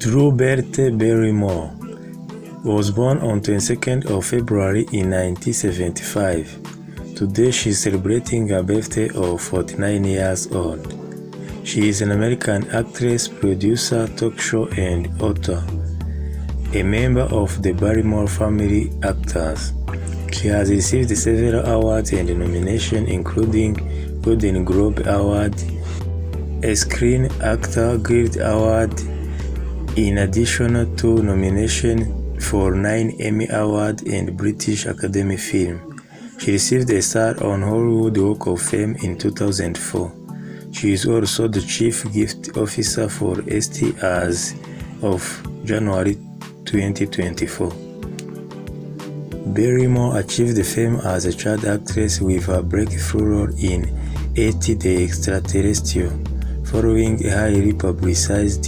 Blythe Barrymore was born on 22nd of February in 1975. Today she is celebrating her birthday of 49 years old. She is an American actress, producer, talk show and author, a member of the Barrymore family actors. She has received several awards and nominations including Golden Globe Award, a Screen Actor Guild Award, in addition to nominations for 9 Emmy Awards and British Academy Film. She received a star on Hollywood Walk of Fame in 2004. She is also the Chief Gift Officer for St. as of January 2024. Barrymore achieved fame as a child actress with her breakthrough role in E.T. the Extraterrestrial, following a highly publicized